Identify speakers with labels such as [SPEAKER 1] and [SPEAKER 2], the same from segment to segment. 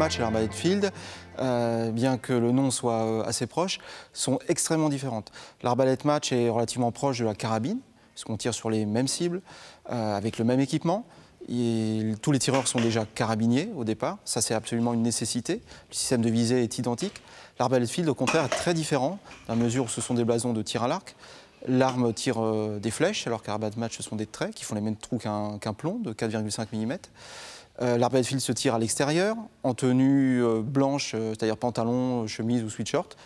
[SPEAKER 1] match et l'arbalète field, bien que le nom soit assez proche, sont extrêmement différentes. L'arbalète match est relativement proche de la carabine, puisqu'on tire sur les mêmes cibles, avec le même équipement. Tous les tireurs sont déjà carabiniers au départ, ça c'est absolument une nécessité. Le système de visée est identique. L'arbalète field, au contraire, est très différent, dans la mesure où ce sont des blasons de tir à l'arc. L'arme tire des flèches, alors qu'arbalète match, ce sont des traits qui font les mêmes trous qu'un plomb de 4,5 mm. L'arbalète field se tire à l'extérieur, en tenue blanche, c'est-à-dire pantalon, chemise ou sweatshirt.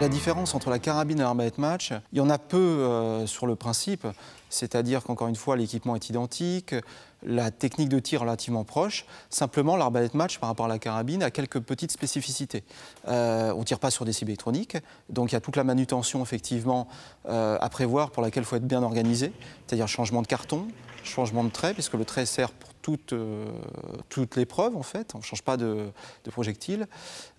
[SPEAKER 1] La différence entre la carabine et l'arbalète match, il y en a peu sur le principe, c'est-à-dire qu'encore une fois, l'équipement est identique, la technique de tir relativement proche. Simplement, l'arbalète match par rapport à la carabine a quelques petites spécificités. On ne tire pas sur des cibles électroniques, donc il y a toute la manutention effectivement à prévoir pour laquelle il faut être bien organisé, c'est-à-dire changement de carton, changement de trait, puisque le trait sert pour toute l'épreuve en fait, on ne change pas de projectile.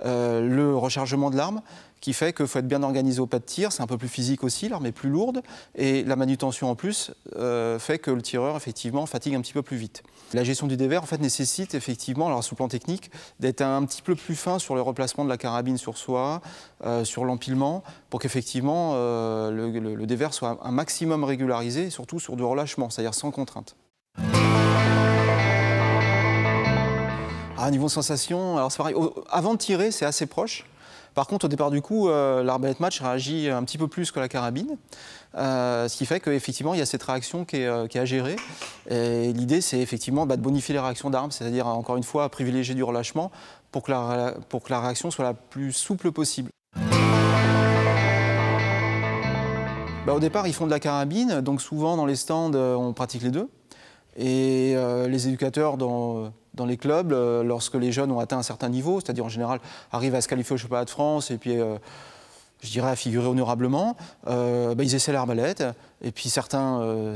[SPEAKER 1] Le rechargement de l'arme, qui fait qu'il faut être bien organisé au pas de tir, c'est un peu plus physique aussi, l'arme est plus lourde, et la manutention en plus fait que le tireur effectivement fatigue un petit peu plus vite. La gestion du dévers en fait nécessite effectivement, alors sous le plan technique, d'être un petit peu plus fin sur le replacement de la carabine sur soi, sur l'empilement, pour qu'effectivement le dévers soit un maximum régularisé, et surtout sur du relâchement, c'est-à-dire sans contrainte. À niveau sensation, alors c'est pareil, avant de tirer, c'est assez proche. Par contre, au départ du coup, l'arbalète match réagit un petit peu plus que la carabine, ce qui fait qu'effectivement, il y a cette réaction qui est à gérer. Et l'idée, c'est effectivement de bonifier les réactions d'armes, c'est-à-dire, encore une fois, privilégier du relâchement pour que la réaction soit la plus souple possible. Au départ, ils font de la carabine, donc souvent dans les stands, on pratique les deux. Et les éducateurs dans les clubs, lorsque les jeunes ont atteint un certain niveau, c'est-à-dire en général arrivent à se qualifier au championnat de France et puis je dirais à figurer honorablement, ils essaient l'arbalète et puis certains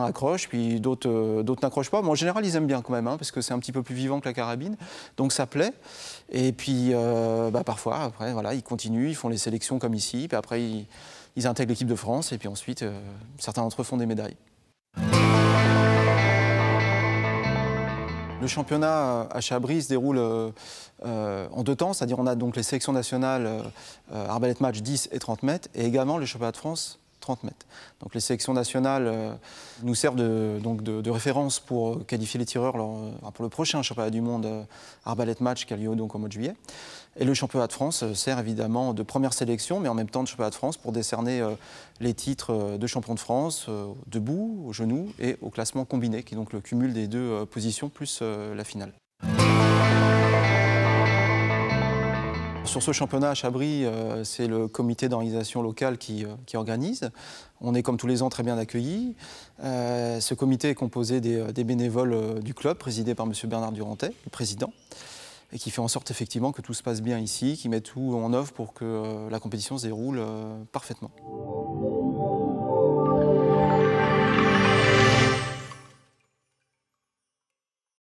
[SPEAKER 1] accrochent, puis d'autres n'accrochent pas. Mais en général, ils aiment bien quand même, parce que c'est un petit peu plus vivant que la carabine, donc ça plaît. Et puis parfois, après, voilà, ils continuent, ils font les sélections comme ici, puis après ils intègrent l'équipe de France et puis ensuite, certains d'entre eux font des médailles. Le championnat à Chabris se déroule en deux temps, c'est-à-dire on a donc les sélections nationales arbalète match 10 et 30 mètres et également le championnat de France 30 mètres. Donc les sélections nationales nous servent de référence pour qualifier les tireurs pour le prochain championnat du monde arbalète match qui a lieu donc au mois de juillet. Et le championnat de France sert évidemment de première sélection, mais en même temps de championnat de France pour décerner les titres de champion de France, debout, au genou et au classement combiné, qui est donc le cumul des deux positions plus la finale. Sur ce championnat à Chabris, c'est le comité d'organisation locale qui organise. On est comme tous les ans très bien accueillis. Ce comité est composé des bénévoles du club, présidé par M. Bernard Durantet, le président, et qui fait en sorte effectivement que tout se passe bien ici, qui met tout en œuvre pour que la compétition se déroule parfaitement.